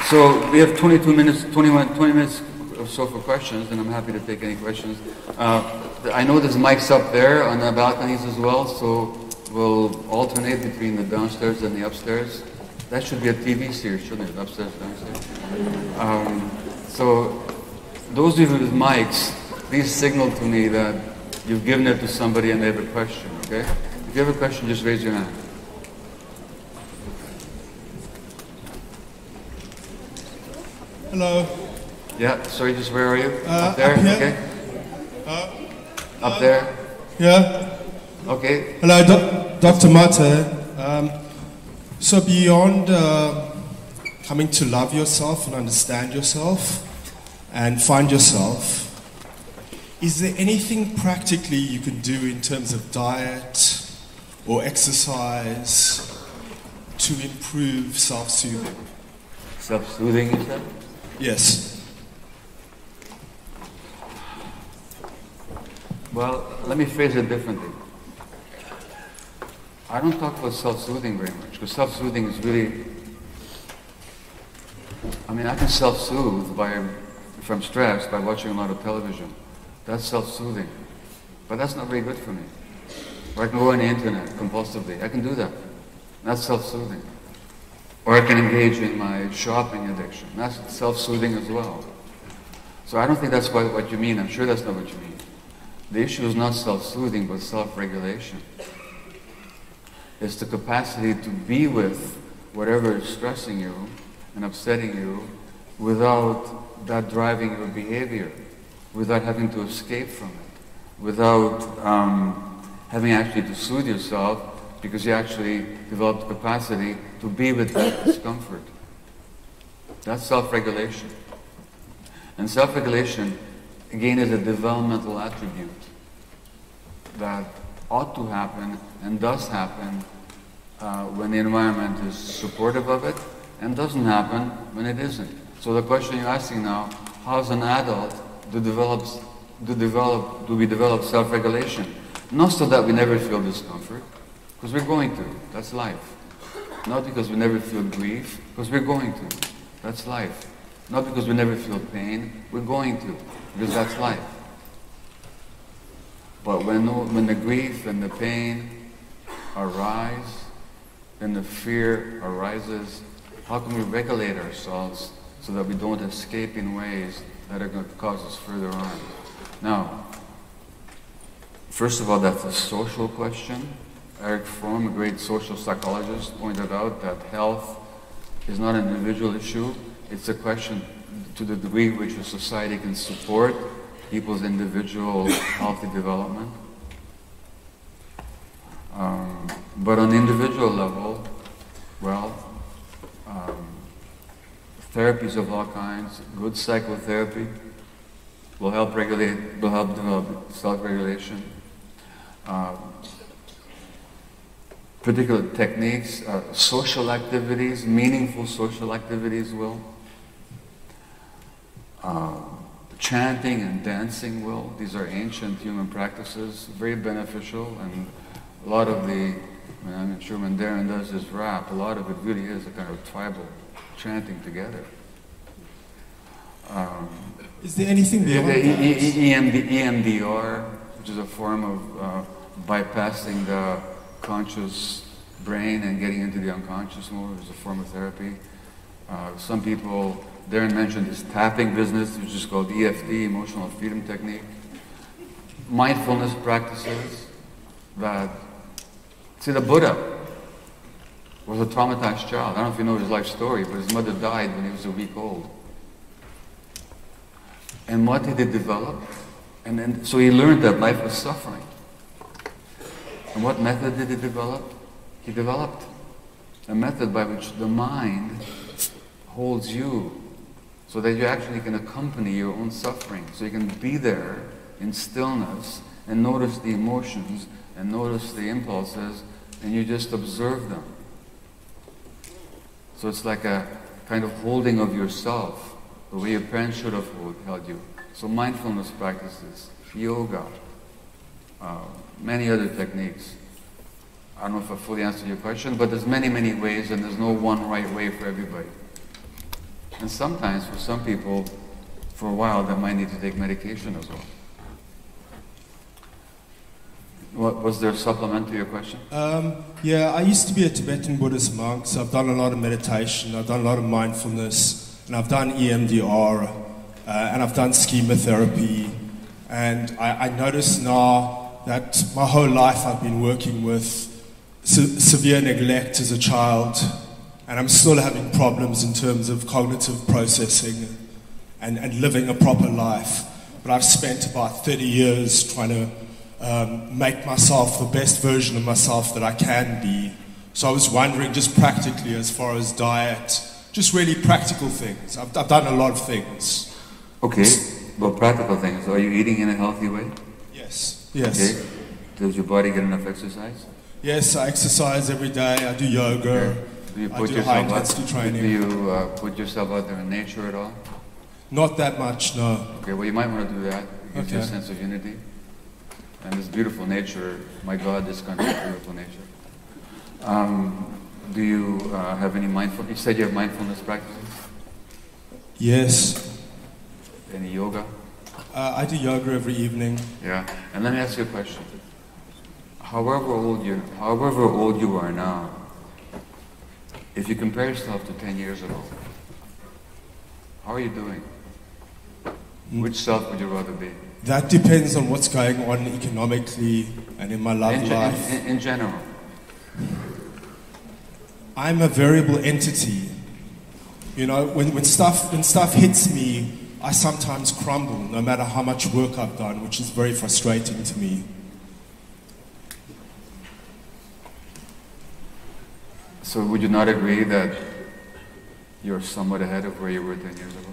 So we have 20 minutes or so for questions, and I'm happy to take any questions. I know there's mics up there on the balconies as well, so we'll alternate between the downstairs and the upstairs. That should be a TV series, shouldn't it? Upstairs, downstairs. So those of you with mics, please signal to me that you've given it to somebody and they have a question, okay? If you have a question, just raise your hand. Hello. Yeah, sorry, just where are you? Up there? Up here. Okay. Up there? Yeah. Okay. Hello, Dr. Maté. So beyond coming to love yourself and understand yourself and find yourself, is there anything practically you can do in terms of diet or exercise to improve self-soothing? Self-soothing, you said? Yes. Well, let me phrase it differently. I don't talk about self-soothing very much, because self-soothing is really, I mean, I can self-soothe if I'm stressed, by watching a lot of television. That's self-soothing. But that's not very good for me. Or I can go on the internet compulsively. I can do that. That's self-soothing. Or I can engage in my shopping addiction. That's self-soothing as well. So I don't think that's what you mean. I'm sure that's not what you mean. The issue is not self-soothing, but self-regulation. It's the capacity to be with whatever is stressing you and upsetting you without that driving your behavior, without having to escape from it, without having actually to soothe yourself, because you actually developed the capacity to be with that discomfort. That's self-regulation. And self-regulation, again, is a developmental attribute that ought to happen and does happen when the environment is supportive of it, and doesn't happen when it isn't. So the question you're asking now, how as an adult do we develop self-regulation? Not so that we never feel discomfort, because we're going to. That's life. Not because we never feel grief, because we're going to. That's life. Not because we never feel pain, we're going to, because that's life. But when the grief and the pain arise, and the fear arises, how can we regulate ourselves so that we don't escape in ways that are going to cause us further harm? Now, first of all, that's a social question. Eric Fromm, a great social psychologist, pointed out that health is not an individual issue. It's a question to the degree which a society can support people's individual healthy development. But on the individual level, well, therapies of all kinds, good psychotherapy will help develop self-regulation. Particular techniques, social activities, meaningful social activities will. Chanting and dancing will. These are ancient human practices, very beneficial, and a lot of I'm sure when Darren does his rap, a lot of it really is a kind of tribal chanting together. Is there anything beyond EMDR, which is a form of bypassing the conscious brain and getting into the unconscious mode, is a form of therapy. Some people, Darren mentioned this tapping business, which is called EFT, Emotional Freedom Technique. Mindfulness practices that, see, the Buddha was a traumatized child. I don't know if you know his life story, but his mother died when he was a week old. And what did he develop? And then, so he learned that life was suffering. And what method did he develop? He developed a method by which the mind holds you, so that you actually can accompany your own suffering. So you can be there in stillness and notice the emotions and notice the impulses, and you just observe them. So it's like a kind of holding of yourself, the way your parents should have held you. So mindfulness practices, yoga, many other techniques. I don't know if I fully answered your question, but there's many, many ways, and there's no one right way for everybody. And sometimes, for some people, for a while, they might need to take medication as well. What, was there a supplement to your question? Yeah, I used to be a Tibetan Buddhist monk, so I've done a lot of meditation, I've done a lot of mindfulness, and I've done EMDR, and I've done schema therapy, and I notice now that my whole life I've been working with severe neglect as a child, and I'm still having problems in terms of cognitive processing and living a proper life. But I've spent about 30 years trying to make myself the best version of myself that I can be. So I was wondering, just practically, as far as diet, just really practical things. I've done a lot of things. Okay, well, practical things. Are you eating in a healthy way? Yes, yes. Okay. Does your body get enough exercise? Yes, I exercise every day. I do yoga. Okay. Do you put I do yourself high-intensity training. Do you put yourself out there in nature at all? Not that much, no. Okay, well, you might want to do that. It gives you a sense of unity. And this beautiful nature, my God, this country is beautiful nature. Do you have any mindfulness? You said you have mindfulness practices? Yes. Any yoga? I do yoga every evening. Yeah. And let me ask you a question. However old you are now, if you compare yourself to 10 years ago, how are you doing? Which self would you rather be? That depends on what's going on economically and in my love life. In general. I'm a variable entity. You know, when stuff hits me, I sometimes crumble, no matter how much work I've done, which is very frustrating to me. So would you not agree that you're somewhat ahead of where you were 10 years ago?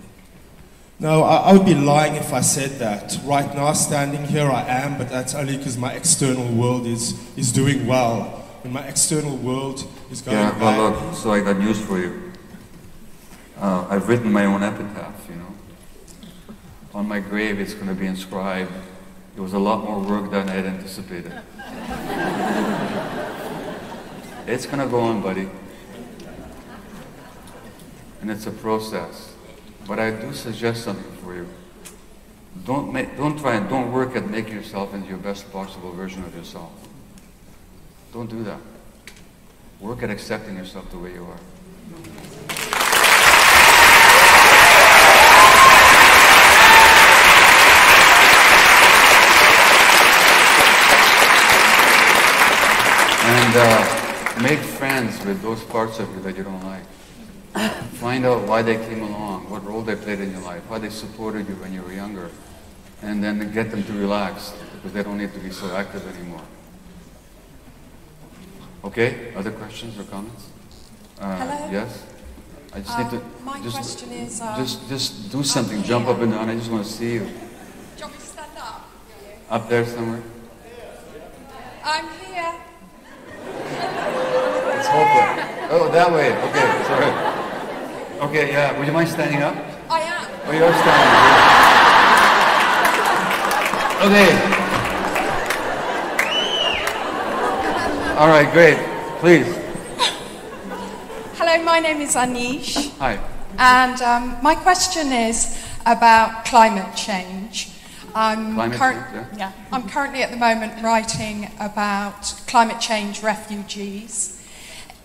No, I would be lying if I said that. Right now, standing here, I am, but that's only because my external world is doing well. When my external world is going bad. Well, look, so I got news for you. I've written my own epitaph, you know. On my grave, it's going to be inscribed, "It was a lot more work than I had anticipated." It's going to go on, buddy. And it's a process. But I do suggest something for you. Don't work at making yourself into your best possible version of yourself. Don't do that. Work at accepting yourself the way you are. And make friends with those parts of you that you don't like. Find out why they came along, what role they played in your life, how they supported you when you were younger, and then get them to relax, because they don't need to be so active anymore. Okay? Other questions or comments? Hello? Yes? I just need to... My question is... Just do something, jump up and down, I just want to see you. Do you want me to stand up? Up there somewhere? I'm here. It's hopeless. Oh, that way. Okay, sorry. Okay, yeah. Would you mind standing up? I am. Oh, you're standing. Okay. All right, great. Please. Hello, my name is Anish. Hi. And my question is about climate change. I'm currently at the moment writing about climate change refugees,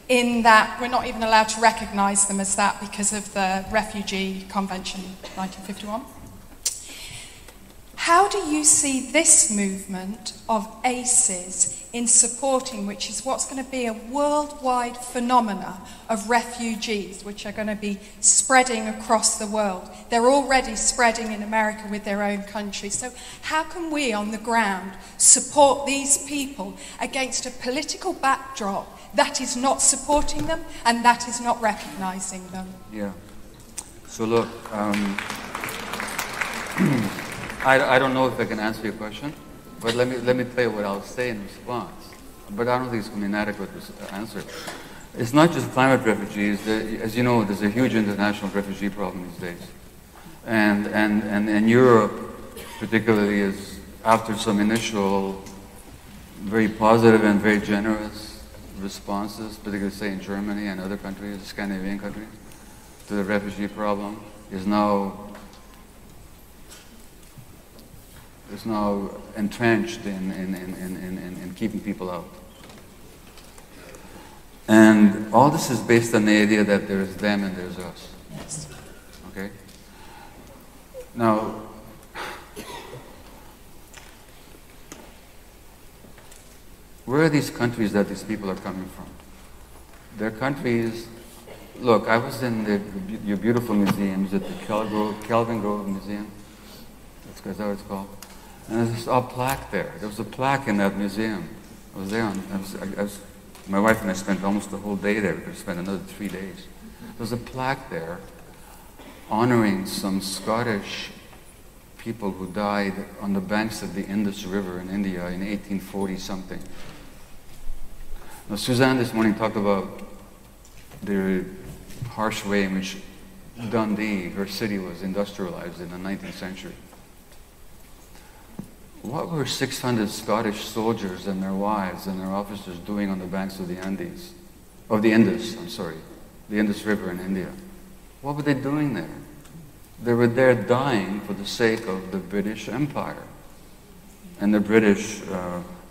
in that we're not even allowed to recognise them as that because of the Refugee Convention 1951. How do you see this movement of ACEs in supporting, which is what's going to be a worldwide phenomena of refugees, which are going to be spreading across the world? They're already spreading in America with their own country. So how can we on the ground support these people against a political backdrop that is not supporting them and that is not recognising them? Yeah. So look, I don't know if I can answer your question, but let me tell you what I'll say in response. But I don't think it's going to be an adequate answer. It's not just climate refugees. As you know, there's a huge international refugee problem these days. And Europe, particularly, is after some initial very positive and very generous responses, particularly, say, in Germany and other countries, Scandinavian countries, to the refugee problem, is now entrenched in keeping people out. And all this is based on the idea that there's them and there's us. Yes. Okay? Now, where are these countries that these people are coming from? They're countries. Look, I was in your beautiful museums at the Kelvin Grove Museum. Is that what it's called? And there's a plaque there. There was a plaque in that museum. I was there. My wife and I spent almost the whole day there. We could spend another 3 days. There was a plaque there honoring some Scottish people who died on the banks of the Indus River in India in 1840-something. Now, Suzanne this morning talked about the harsh way in which Dundee, her city, was industrialized in the 19th century. What were 600 Scottish soldiers and their wives and their officers doing on the banks of the Indus River in India? What were they doing there? They were there dying for the sake of the British Empire and the British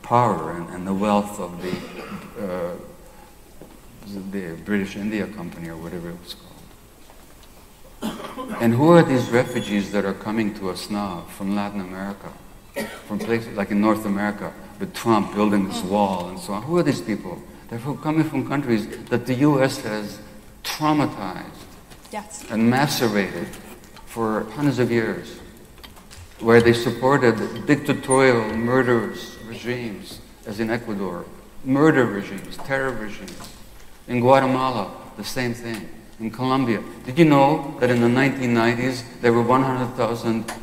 power and the wealth of the British India Company or whatever it was called. And who are these refugees that are coming to us now from Latin America? From places like in North America, with Trump building this wall and so on. Who are these people? They're coming from countries that the U.S. has traumatized and macerated for hundreds of years, where they supported dictatorial, murderous regimes, as in Ecuador, murder regimes, terror regimes. In Guatemala, the same thing. In Colombia. Did you know that in the 1990s, there were 100,000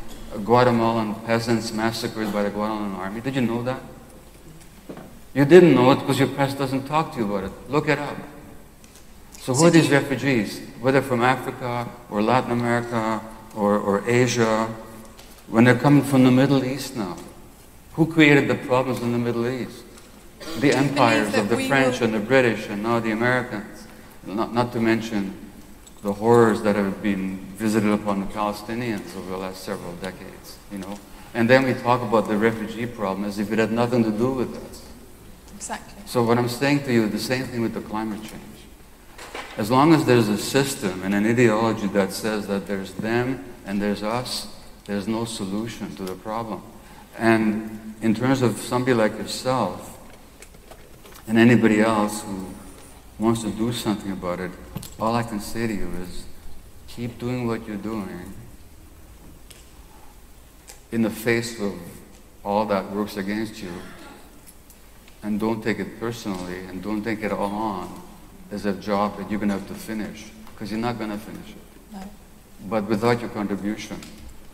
Guatemalan peasants massacred by the Guatemalan army? Did you know that? You didn't know it because your press doesn't talk to you about it. Look it up. So who are these refugees? Whether from Africa or Latin America or Asia, when they're coming from the Middle East now. Who created the problems in the Middle East? The empires of the French and the British and now the Americans. Not to mention the horrors that have been visited upon the Palestinians over the last several decades, you know. And then we talk about the refugee problem as if it had nothing to do with us. Exactly. So what I'm saying to you, the same thing with the climate change. As long as there's a system and an ideology that says that there's them and there's us, there's no solution to the problem. And in terms of somebody like yourself and anybody else who wants to do something about it, all I can say to you is keep doing what you're doing in the face of all that works against you, and don't take it personally and don't take it all on as a job that you're going to have to finish, because you're not going to finish it. No. But without your contribution,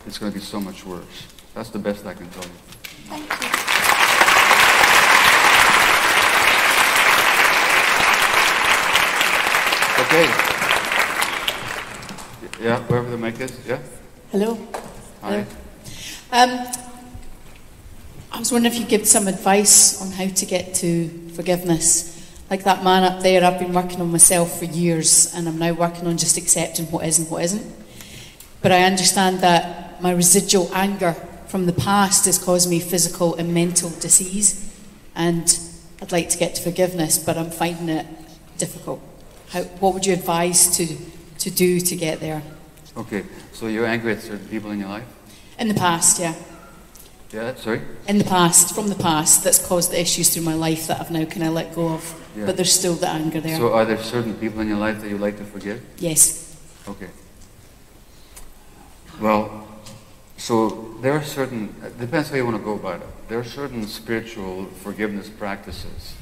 it's going to be so much worse. That's the best I can tell you. Thank you. Okay. Yeah, wherever the mic is. Yeah? Hello. Hi. I was wondering if you could give some advice on how to get to forgiveness. Like that man up there, I've been working on myself for years, and I'm now working on just accepting what is and what isn't. But I understand that my residual anger from the past has caused me physical and mental disease, and I'd like to get to forgiveness, but I'm finding it difficult. What would you advise to do to get there? Okay, so you're angry at certain people in your life? In the past, yeah. Yeah, sorry? In the past, from the past, that's caused the issues through my life that I've now kind of let go of. Yeah. But there's still the anger there. So are there certain people in your life that you like to forgive? Yes. Okay. Well, so there are certain, it depends how you want to go about it. There are certain spiritual forgiveness practices.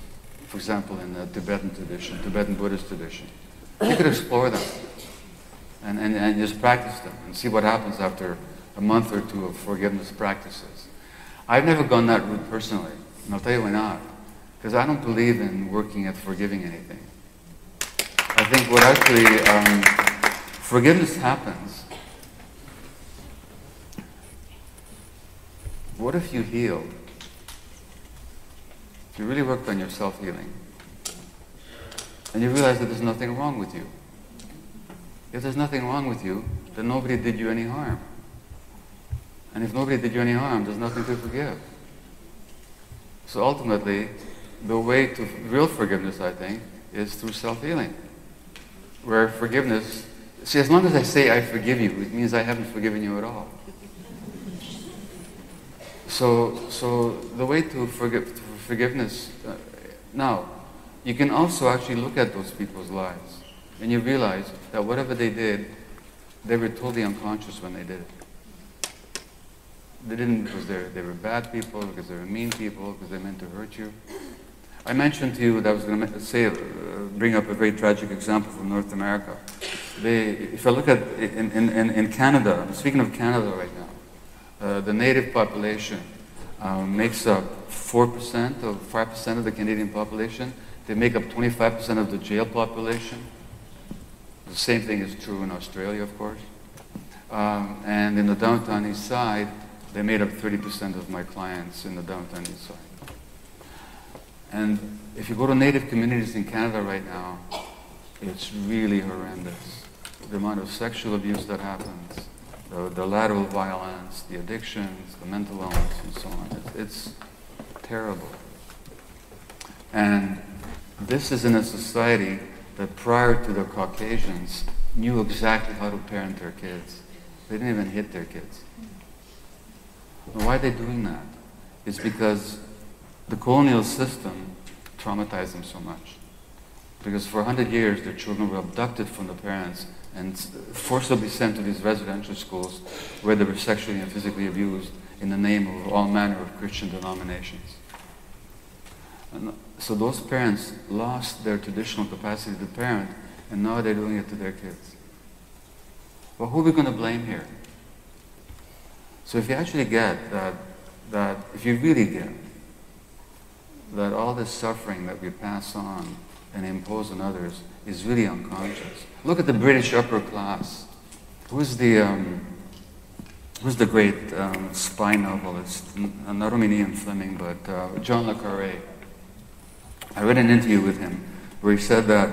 For example, in the Tibetan tradition, Tibetan Buddhist tradition. You could explore them and just practice them and see what happens after a month or two of forgiveness practices. I've never gone that route personally, and I'll tell you why not. Because I don't believe in working at forgiving anything. I think what actually, forgiveness happens. What if you healed? If you really worked on your self-healing, and you realize that there's nothing wrong with you. If there's nothing wrong with you, then nobody did you any harm. And if nobody did you any harm, there's nothing to forgive. So ultimately, the way to real forgiveness, I think, is through self-healing. Where forgiveness, see, as long as I say I forgive you, it means I haven't forgiven you at all. So the way to forgiveness, now, you can also actually look at those people's lives, and you realize that whatever they did, they were totally unconscious when they did it. They didn't because they were bad people, because they were mean people, because they meant to hurt you. I mentioned to you that I was going to bring up a very tragic example from North America. If I look at in Canada, I'm speaking of Canada right now, the native population makes up 4% or 5% of the Canadian population. They make up 25% of the jail population. The same thing is true in Australia, of course. And in the downtown east side, they made up 30% of my clients in the downtown east side. And if you go to native communities in Canada right now, it's really horrendous. The amount of sexual abuse that happens, the lateral violence, the addictions, the mental illness, and so on. It's terrible. And this is in a society that prior to the Caucasians knew exactly how to parent their kids. They didn't even hit their kids. And why are they doing that? It's because the colonial system traumatized them so much. Because for 100 years, their children were abducted from the parents and forcibly sent to these residential schools where they were sexually and physically abused in the name of all manner of Christian denominations. And so those parents lost their traditional capacity to parent, and now they're doing it to their kids. Well, who are we going to blame here? So if you actually get that if you really get that all this suffering that we pass on and impose on others is really unconscious. Look at the British upper class. Who's the great spy novelist? Not only Ian Fleming, but John le Carré. I read an interview with him where he said that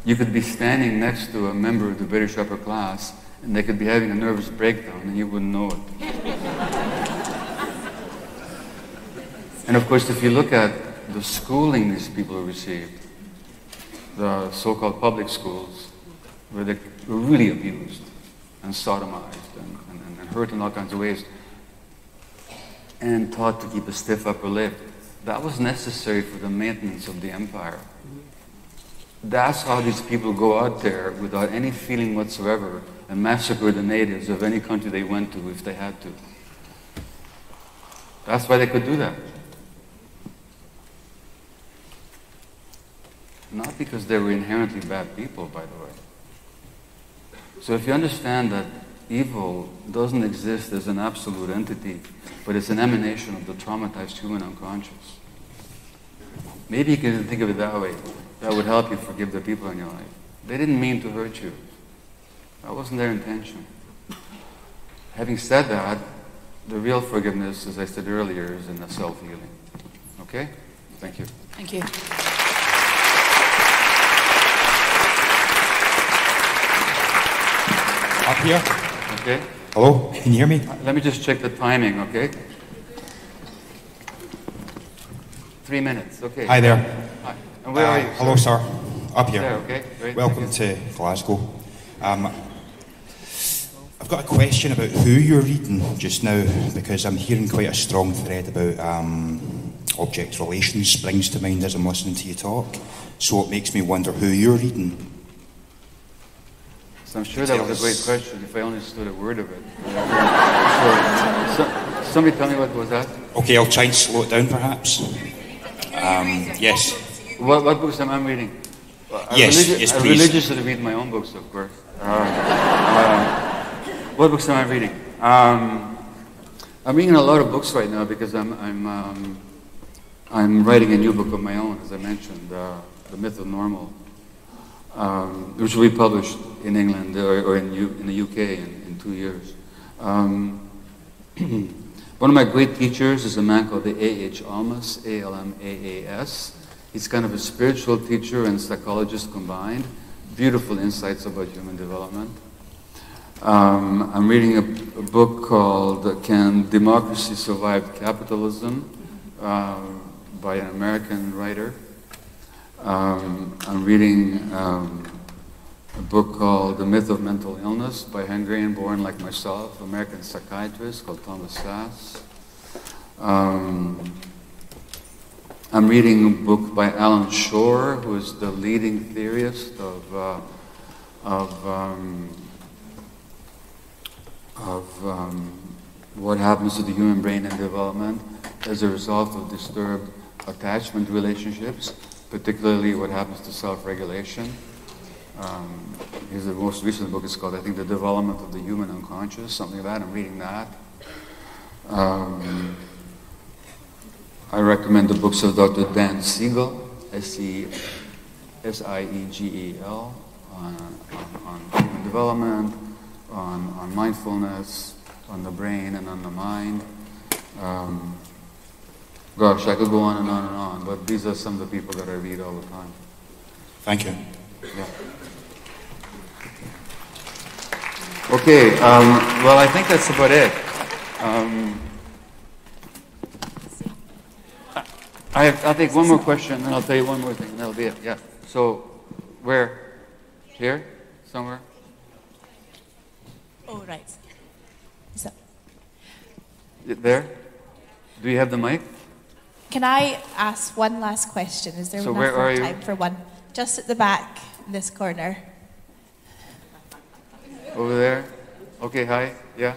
you could be standing next to a member of the British upper class and they could be having a nervous breakdown and you wouldn't know it. And of course, if you look at the schooling these people received, the so-called public schools, where they were really abused and sodomized and hurt in all kinds of ways, and taught to keep a stiff upper lip, that was necessary for the maintenance of the empire. That's how these people go out there without any feeling whatsoever and massacre the natives of any country they went to if they had to. That's why they could do that. Not because they were inherently bad people, by the way. So if you understand that evil doesn't exist as an absolute entity, but it's an emanation of the traumatized human unconscious, maybe you can think of it that way. That would help you forgive the people in your life. They didn't mean to hurt you. That wasn't their intention. Having said that, the real forgiveness, as I said earlier, is in the self-healing. Okay? Thank you. Thank you. Up here. Okay. Hello, can you hear me? Let me just check the timing, okay? 3 minutes, okay. Hi there. Hi. And where are you? Hello, sir. Up here. There, okay. Great. Welcome to Glasgow. I've got a question about who you're reading just now, because I'm hearing quite a strong thread about object relations springs to mind as I'm listening to you talk. So it makes me wonder who you're reading. So I'm sure that was a great question if I only understood a word of it. So somebody tell me what was that? Okay, I'll try and slow it down perhaps. Yes. What books am I reading? Yes, please. I religiously read my own books, of course. What books am I reading? I'm reading a lot of books right now because I'm writing a new book of my own, as I mentioned, The Myth of Normal, which will be published in England or in the UK in 2 years. One of my great teachers is a man called the A.H. Almas, A-L-M-A-A-S. He's kind of a spiritual teacher and psychologist combined. Beautiful insights about human development. I'm reading a book called Can Democracy Survive Capitalism? By an American writer. I'm reading a book called The Myth of Mental Illness by a Hungarian-born like myself, American psychiatrist called Thomas Sass. I'm reading a book by Alan Shore, who is the leading theorist of what happens to the human brain in development as a result of disturbed attachment relationships, particularly what happens to self-regulation. His most recent book is called, I think, The Development of the Human Unconscious, something like that. I'm reading that. I recommend the books of Dr. Dan Siegel, S-I-E-G-E-L, on human development, on mindfulness, on the brain and on the mind. Gosh, I could go on and on and on, but these are some of the people that I read all the time. Thank you. Yeah. Okay, well, I think that's about it. I'll take one more question, and then I'll tell you one more thing, and that'll be it. Yeah. So, where? Here? Somewhere? Oh, right. So, there? Do you have the mic? can I ask one last question? Is there So enough where are you? time for one? Just at the back, in this corner. Over there? Okay, hi. Yeah.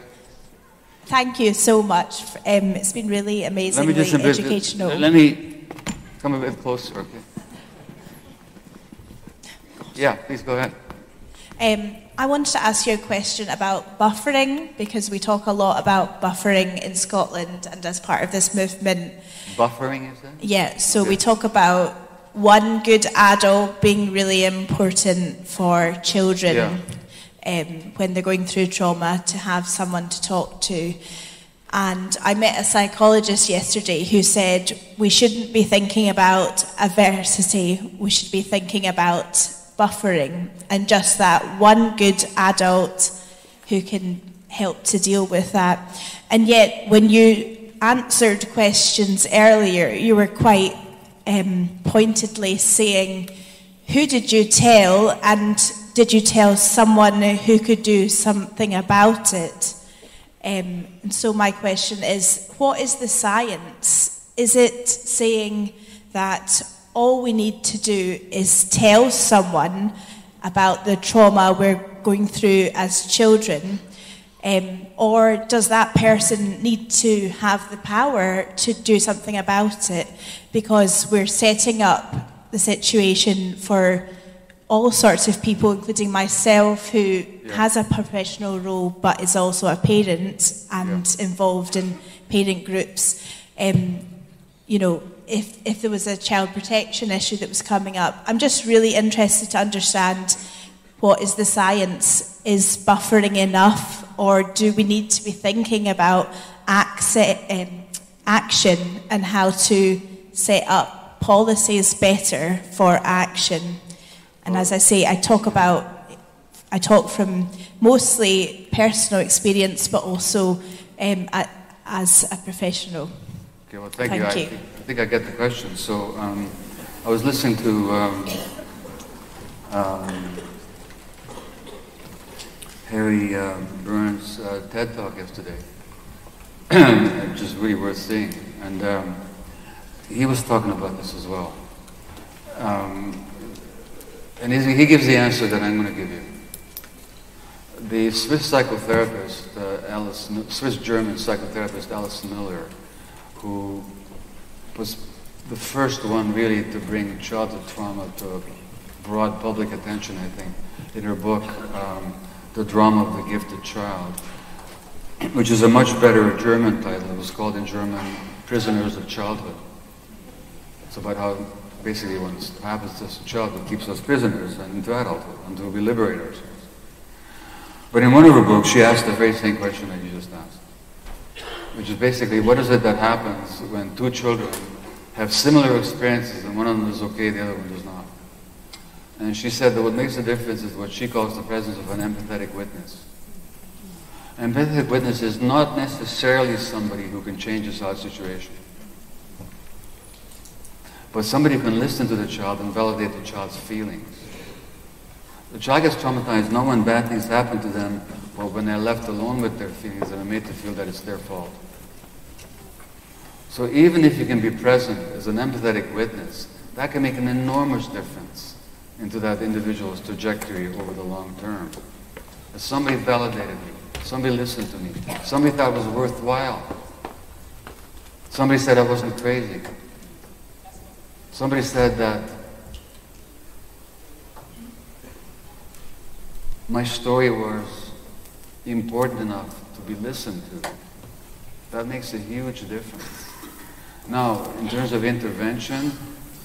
Thank you so much. It's been really amazingly educational. Let me come a bit closer, okay? Yeah, please go ahead. I wanted to ask you a question about buffering, because we talk a lot about buffering in Scotland and as part of this movement. Buffering, is that? Yeah, so we talk about one good adult being really important for children when they're going through trauma, to have someone to talk to. And I met a psychologist yesterday who said we shouldn't be thinking about adversity, we should be thinking about buffering, and just that one good adult who can help to deal with that. And yet, when you answered questions earlier, you were quite pointedly saying, who did you tell, and did you tell someone who could do something about it? And so my question is, what is the science? Is it saying that all we need to do is tell someone about the trauma we're going through as children, or does that person need to have the power to do something about it? Because we're setting up the situation for all sorts of people, including myself, who has a professional role but is also a parent and involved in parent groups. You know, if there was a child protection issue that was coming up, I'm just really interested to understand, what is the science? Is buffering enough, or do we need to be thinking about action and how to set up policies better for action? And as I say, I talk from mostly personal experience, but also as a professional. Okay, well, thank you. I think I get the question. So I was listening to Harry Burns' TED Talk yesterday, which is really worth seeing. And he was talking about this as well. And he gives the answer that I'm going to give you. The Swiss psychotherapist, Swiss-German psychotherapist Alice Miller, who was the first one really to bring childhood trauma to broad public attention, I think, in her book, The Drama of the Gifted Child, which is a much better German title. It was called in German, Prisoners of Childhood. It's about how basically what happens to us in childhood keeps us prisoners and into adulthood until we liberate ourselves. But in one of her books, she asked the very same question that you just asked, which is basically, what is it that happens when two children have similar experiences and one of them is okay, the other one does not? And she said that what makes the difference is what she calls the presence of an empathetic witness. An empathetic witness is not necessarily somebody who can change a child's situation, but somebody who can listen to the child and validate the child's feelings. The child gets traumatized not when bad things happen to them, but when they're left alone with their feelings and are made to feel that it's their fault. So even if you can be present as an empathetic witness, that can make an enormous difference into that individual's trajectory over the long term. As somebody validated me, somebody listened to me, somebody thought it was worthwhile, somebody said I wasn't crazy, somebody said that my story was important enough to be listened to. That makes a huge difference. Now, in terms of intervention,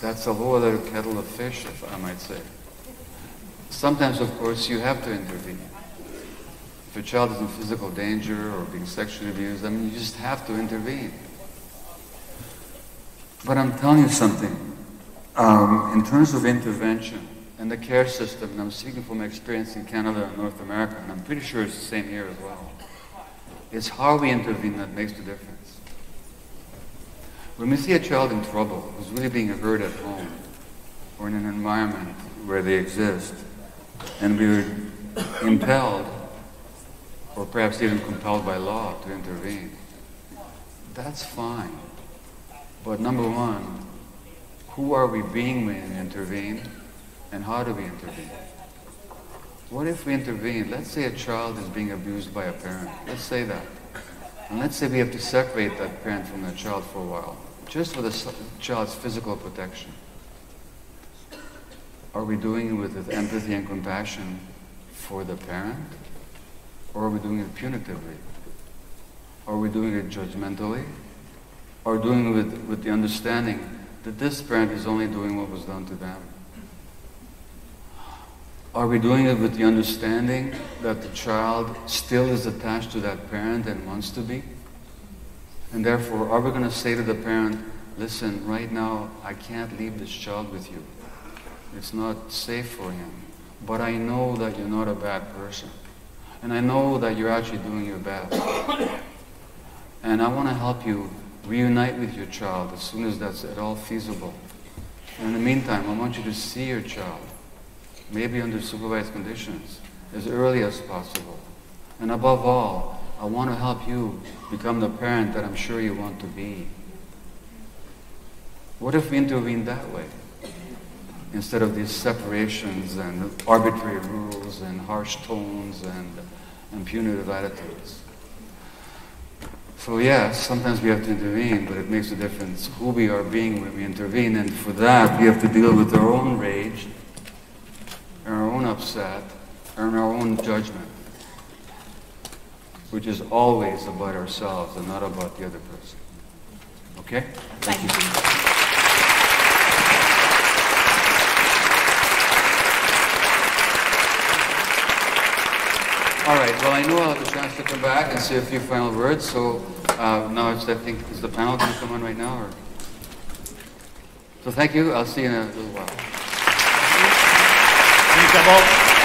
that's a whole other kettle of fish, if I might say. Sometimes, of course, you have to intervene. If a child is in physical danger or being sexually abused, I mean, you just have to intervene. But I'm telling you something. In terms of intervention and the care system, and I'm speaking from my experience in Canada and North America, and I'm pretty sure it's the same here as well, it's how we intervene that makes the difference. When we see a child in trouble who's really being hurt at home or in an environment where they exist, and we're impelled or perhaps even compelled by law to intervene, that's fine. But number one, who are we being when we intervene, and how do we intervene? What if we intervene? Let's say a child is being abused by a parent. Let's say that. And let's say we have to separate that parent from that child for a while, just for the child's physical protection. Are we doing it with empathy and compassion for the parent? Or are we doing it punitively? Are we doing it judgmentally? Or doing it with the understanding that this parent is only doing what was done to them? Are we doing it with the understanding that the child still is attached to that parent and wants to be? And therefore, are we going to say to the parent, listen, right now, I can't leave this child with you. It's not safe for him. But I know that you're not a bad person. And I know that you're actually doing your best. And I want to help you reunite with your child as soon as that's at all feasible. And in the meantime, I want you to see your child, maybe under supervised conditions, as early as possible. And above all, I want to help you become the parent that I'm sure you want to be. What if we intervene that way? Instead of these separations and arbitrary rules and harsh tones and punitive attitudes. So yes, sometimes we have to intervene, but it makes a difference who we are being when we intervene. And for that, we have to deal with our own rage, our own upset, and our own judgment, which is always about ourselves and not about the other person. Okay? Thank you. All right, well, I know I'll have a chance to come back and say a few final words, so now I think, is the panel going to come on right now? Or? So thank you. I'll see you in a little while. Thank you, Gabor.